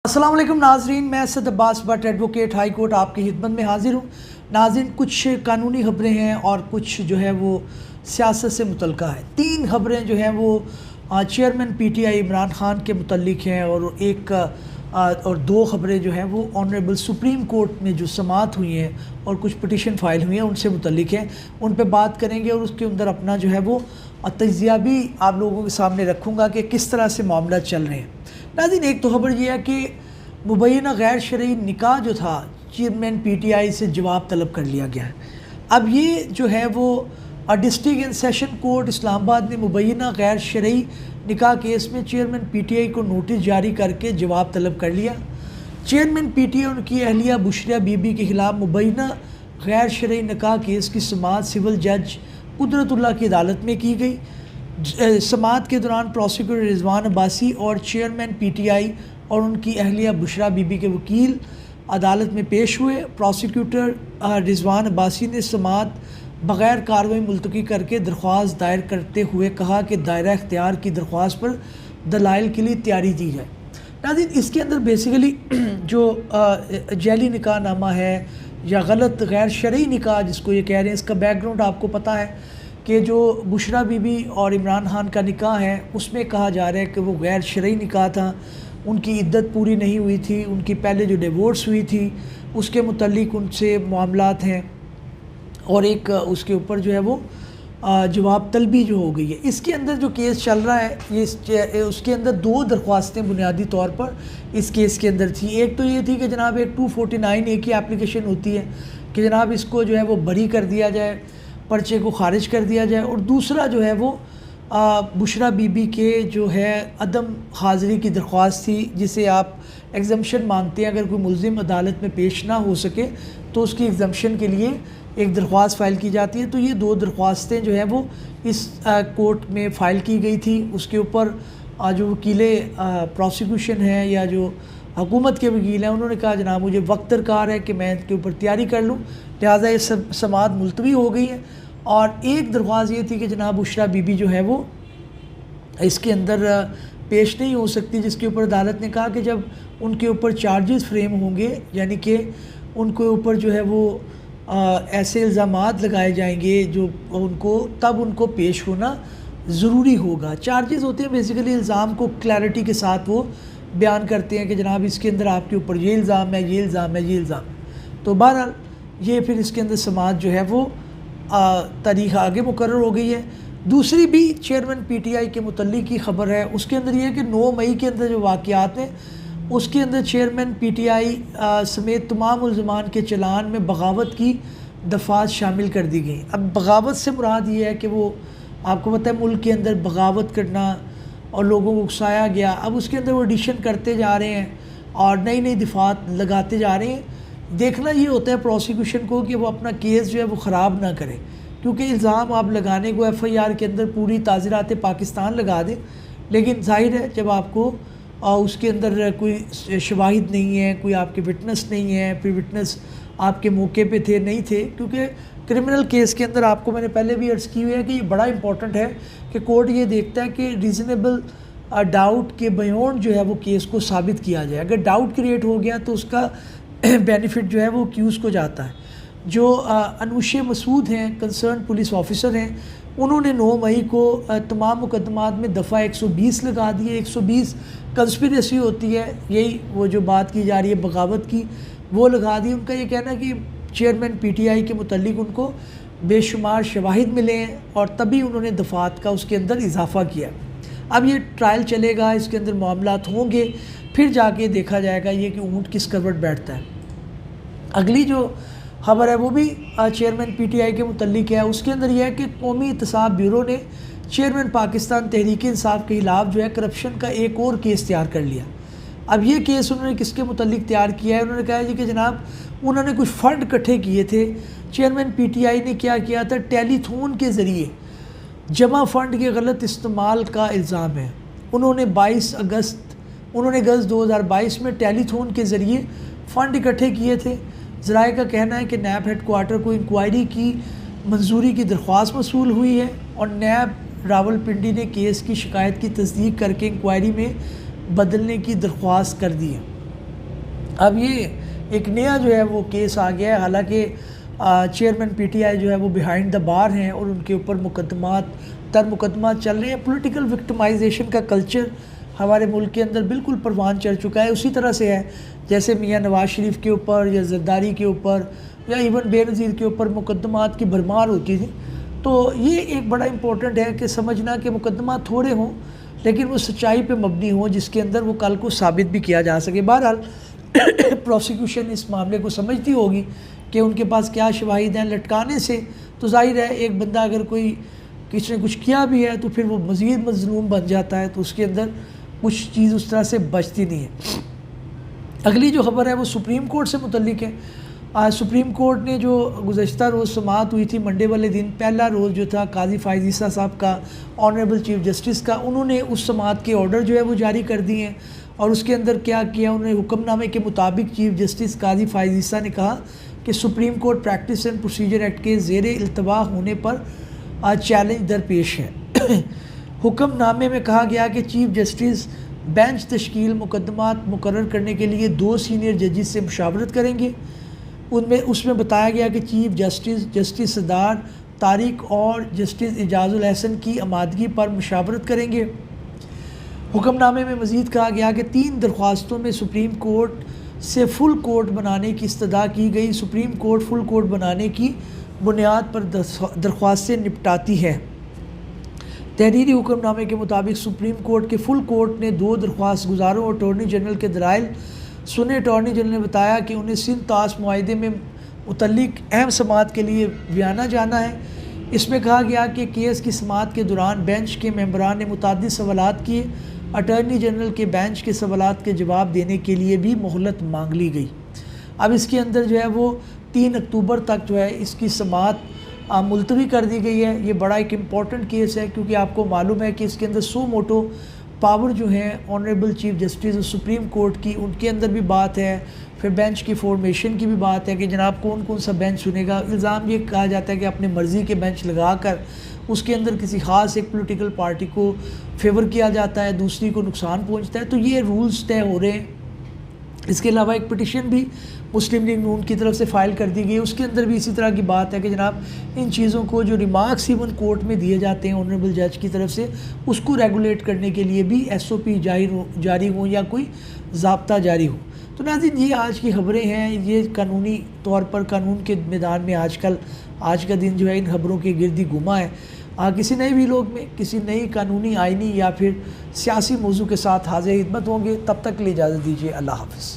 अस्सलाम वालेकुम नाजरीन, मैं Asad Abbas Bhatt advocate high court आपकी खिदमत में हाजिर हूँ। नाजरीन, कुछ कानूनी खबरें हैं और कुछ जो है वो सियासत से मुतल्लिक़ा है। 3 खबरें जो हैं वो चेयरमैन पीटीआई इमरान खान के मुतल्लिक़ हैं और 2 खबरें जो हैं वो ऑनरेबल सुप्रीम कोर्ट में जो समाअत हुई हैं और कुछ पिटीशन फाइल हुई हैं उनसे मुतल्लिक़ हैं। उन पे बात करेंगे और उसके अंदर अपना जो है वो तजिया भी आप लोगों के सामने रखूँगा कि किस तरह से मामला चल रहे हैं। नाज़रीन, एक तो खबर यह है कि मुबैना गैर शरई निकाह जो था चेयरमैन पीटीआई से जवाब तलब कर लिया गया है। अब ये जो है वो district and session court Islamabad ने मुबैना गैर शरई निकाह केस में चेयरमैन पीटीआई को नोटिस जारी करके जवाब तलब कर लिया। चेयरमैन पीटीआई उनकी अहलिया बुशरा बीबी के ख़िलाफ़ मुबैना गैर शरई निकाह केस की समाअत सिविल जज कुदरतुल्लाह की अदालत में की गई। समाअत के दौरान प्रोसिक्यूटर रिजवान अब्बासी और चेयरमैन पीटीआई और उनकी अहलिया बुशरा बीबी के वकील अदालत में पेश हुए। प्रोसिक्यूटर रिजवान अब्बासी ने समाअत बग़ैर कार्रवाई मुलतवी करके दरख्वास्त दायर करते हुए कहा कि दायरा इख्तियार की दरख्वास्त पर दलाइल के लिए तैयारी दी जाए। नाज़रीन, इसके अंदर बेसिकली जो जैली निकाह नामा है या गलत गैर शरई निकाह जिसको ये कह रहे हैं, इसका बैकग्राउंड आपको पता है कि जो बुशरा बीबी और इमरान खान का निकाह है उसमें कहा जा रहा है कि वो गैर शरई निकाह था, उनकी इद्दत पूरी नहीं हुई थी, उनकी पहले जो डिवोर्स हुई थी उसके मुतल्लिक उनसे मामलात हैं और एक उसके ऊपर जो है वो जवाब तलबी जो हो गई है। इसके अंदर जो केस चल रहा है ये उसके अंदर 2 दरख्वास्तें बुनियादी तौर पर इस केस के अंदर थी। एक तो ये थी कि जनाब एक 249 ए की एप्लीकेशन होती है कि जनाब इसको जो है वो बरी कर दिया जाए, पर्चे को ख़ारिज कर दिया जाए, और दूसरा जो है वो बुशरा बीबी के जो है अदम हाज़िरी की दरख्वास्त थी जिसे आप एग्जम्पशन मांगते हैं। अगर कोई मुल्ज़िम अदालत में पेश ना हो सके तो उसकी एग्जम्पशन के लिए एक दरख्वास्त फ़ाइल की जाती है। तो ये 2 दरख्वास्तें जो हैं वो इस कोर्ट में फ़ाइल की गई थी। उसके ऊपर जो वकीले प्रोसिक्यूशन है या जो हुकूमत के वकील हैं उन्होंने कहा जनाब मुझे वक्त दरकार है कि मैं इसके ऊपर तैयारी कर लूँ, लिहाजा ये समाअत मुलतवी हो गई है। और एक दरख्वास्त ये थी कि जनाब बुशरा बीबी जो है वो इसके अंदर पेश नहीं हो सकती, जिसके ऊपर अदालत ने कहा कि जब उनके ऊपर चार्जेस फ्रेम होंगे, यानी कि उनके ऊपर जो है वो ऐसे इल्ज़ामात लगाए जाएंगे जो तब उनको पेश होना ज़रूरी होगा। चार्जेस होते हैं बेसिकली इल्ज़ाम को क्लैरिटी के साथ वो बयान करते हैं कि जनाब इसके अंदर आपके ऊपर ये इल्ज़ाम है, ये इल्ज़ाम है, ये इल्ज़ाम है। तो बहरहाल ये फिर इसके अंदर समाअत जो है वो तारीख़ आगे मुकर्रर हो गई है। दूसरी भी चेयरमैन पीटीआई के मुतल्लिक़ की खबर है, उसके अंदर ये है कि 9 मई के अंदर जो वाक़यात हैं उसके अंदर चेयरमैन पीटीआई समेत तमाम मुल्ज़मान के चलान में बगावत की दफ़ात शामिल कर दी गई। अब बगावत से मुराद ये है कि वो आपको पता है मुल्क के अंदर बगावत करना और लोगों को उकसाया गया। अब उसके अंदर वो एडिशन करते जा रहे हैं और नई नई दफ़ात लगाते जा रहे हैं। देखना ये होता है प्रोसिक्यूशन को कि वो अपना केस जो है वो ख़राब ना करे, क्योंकि इल्ज़ाम आप लगाने को FIR के अंदर पूरी ताज़ीरात पाकिस्तान लगा दें, लेकिन ज़ाहिर है जब आपको उसके अंदर कोई शवाहिद नहीं है, कोई आपके विटनेस नहीं है, फिर विटनेस आपके मौके पे थे नहीं थे, क्योंकि क्रिमिनल केस के अंदर आपको मैंने पहले भी अर्ज़ की हुई है कि ये बड़ा इंपॉर्टेंट है कि कोर्ट ये देखता है कि रीज़नेबल डाउट के बियॉन्ड जो है वो केस को साबित किया जाए। अगर डाउट क्रिएट हो गया तो उसका बेनिफिट जो है वो एक्यूज़ को जाता है। जो अनुशे मसूद हैं, कंसर्न पुलिस ऑफिसर हैं, उन्होंने 9 मई को तमाम मुकदमात में दफ़ा 120 लगा दी है। 120 कंस्पिरेसी होती है, यही वो जो बात की जा रही है बगावत की, वो लगा दी। उनका ये कहना है कि चेयरमैन पीटीआई के मुतल्लिक उनको बेशुमार शवाहिद मिले हैं और तभी उन्होंने दफ़ात का उसके अंदर इजाफ़ा किया। अब ये ट्रायल चलेगा, इसके अंदर मामलात होंगे, फिर जाके देखा जाएगा ये कि ऊँट किस करवट बैठता है। अगली जो खबर है वो भी चेयरमैन पीटीआई के मुतल्लिक है। उसके अंदर यह है कि कौमी एहतसाब ब्यूरो ने चेयरमैन पाकिस्तान तहरीक इंसाफ के खिलाफ जो है करप्शन का एक और केस तैयार कर लिया। अब ये केस उन्होंने किसके मुतल्लिक तैयार किया है? उन्होंने कहा है कि जनाब उन्होंने कुछ फ़ंड इकट्ठे किए थे। चेयरमैन पीटीआई ने क्या किया था, टेलीथोन के ज़रिए जमा फ़ंड के गलत इस्तेमाल का इल्ज़ाम है। उन्होंने अगस्त 2022 में टेलीथोन के ज़रिए फ़ंड इकट्ठे किए थे। ज़राए का कहना है कि नैब हेड क्वार्टर को इंक्वायरी की मंजूरी की दरख्वास्त मसूल हुई है और नैब रावलपिंडी ने केस की शिकायत की तस्दीक करके इंक्वायरी में बदलने की दरख्वास्त कर दी है। اب یہ ایک نیا جو ہے وہ کیس آ گیا ہے، حالانکہ چیئرمین پی ٹی آئی جو ہے وہ بیہائنڈ دا بار ہیں اور ان کے اوپر مقدمات چل رہے ہیں۔ پولیٹیکل وکٹمائزیشن کا کلچر ہمارے ملک کے اندر بالکل پروان چڑھ چکا ہے، اسی طرح سے ہے جیسے میاں نواز شریف کے اوپر یا زرداری کے اوپر یا ایون بے نظیر کے اوپر مقدمات کی بھرمار ہوتی تھی۔ تو یہ ایک بڑا امپورٹنٹ ہے کہ سمجھنا کہ مقدمات تھوڑے ہوں لیکن وہ سچائی پہ مبنی ہوں، جس کے اندر وہ کل کو ثابت بھی کیا جا سکے۔ بہرحال پروسیکیوشن اس معاملے کو سمجھتی ہوگی کہ ان کے پاس کیا شواہد ہیں۔ لٹکانے سے تو ظاہر ہے ایک بندہ اگر کوئی کسی نے کچھ کیا بھی ہے تو پھر وہ مزید مظلوم بن جاتا ہے، تو اس کے اندر کچھ چیز اس طرح سے بچتی نہیں ہے۔ اگلی جو خبر ہے وہ سپریم کورٹ سے متعلق ہے۔ آج سپریم کورٹ نے جو گزشتہ روز سماعت ہوئی تھی منڈے والے دن، پہلا روز جو تھا قاضی فائز عیسیٰ صاحب کا، آنریبل چیف جسٹس کا، انہوں نے اس سماعت کے آرڈر جو ہے وہ جاری کر دیے ہیں، اور اس کے اندر کیا کیا انہوں نے حکم نامے کے مطابق چیف جسٹس قاضی فائز عیسیٰ نے کہا کہ supreme court practice and procedure act کے زیر التوا ہونے پر آج چیلنج درپیش ہے۔ حکم نامے میں کہا گیا کہ چیف جسٹس بینچ تشکیل مقدمات مقرر کرنے کے لیے 2 سینئر ججز سے مشاورت کریں گے۔ اس میں بتایا گیا کہ چیف جسٹس صدار طارق اور جسٹس اعجاز الحسن کی آمادگی پر مشاورت کریں گے۔ حکم نامے میں مزید کہا گیا کہ 3 درخواستوں میں سپریم کورٹ سے فل کورٹ بنانے کی استدعا کی گئی۔ سپریم کورٹ فل کورٹ بنانے کی بنیاد پر درخواستیں نپٹاتی ہے۔ تحریری حکم نامے کے مطابق سپریم کورٹ کے فل کورٹ نے 2 درخواست گزاروں اور اٹارنی جنرل کے دلائل سنے۔ اٹارنی جنرل نے بتایا کہ انہیں سندھ طاس معاہدے میں متعلق اہم سماعت کے لیے ویانا جانا ہے۔ اس میں کہا گیا کہ کیس کی سماعت کے دوران بینچ کے ممبران نے متعدد سوالات کیے۔ اٹارنی جنرل کے بینچ کے سوالات کے جواب دینے کے لیے بھی مہلت مانگ لی گئی۔ اب اس کے اندر جو ہے وہ 3 اکتوبر تک جو ہے اس کی سماعت ملتوی کر دی گئی ہے۔ یہ بڑا ایک امپورٹنٹ کیس ہے کیونکہ آپ کو معلوم ہے کہ اس کے اندر سو موٹو پاور جو ہیں honourable chief justice supreme court کی، ان کے اندر بھی بات ہے، پھر بینچ کی فارمیشن کی بھی بات ہے کہ جناب کون سا بینچ سنے گا۔ الزام یہ کہا جاتا ہے کہ اپنے مرضی کے بینچ لگا کر اس کے اندر کسی خاص ایک پولیٹیکل پارٹی کو فیور کیا جاتا ہے، دوسری کو نقصان پہنچتا ہے، تو یہ رولز طے ہو رہے ہیں۔ اس کے علاوہ ایک پٹیشن بھی مسلم لیگ نون کی طرف سے فائل کر دی گئی، اس کے اندر بھی اسی طرح کی بات ہے کہ جناب ان چیزوں کو جو ریمارکس ایون کورٹ میں دیے جاتے ہیں آنریبل جج کی طرف سے، اس کو ریگولیٹ کرنے کے لیے بھی ایس او پی جاری ہوں یا کوئی ضابطہ جاری ہو۔ تو ناظرین یہ آج کی خبریں ہیں، یہ قانونی طور پر قانون کے میدان میں آج کا دن جو ہے ان خبروں کے گرد ہی گھوما ہے۔ کسی نئے ویلاگ میں کسی نئی قانونی آئینی یا پھر سیاسی موضوع کے ساتھ حاضر خدمت ہوں گے، تب تک کے لیے اجازت دیجیے۔ اللہ حافظ۔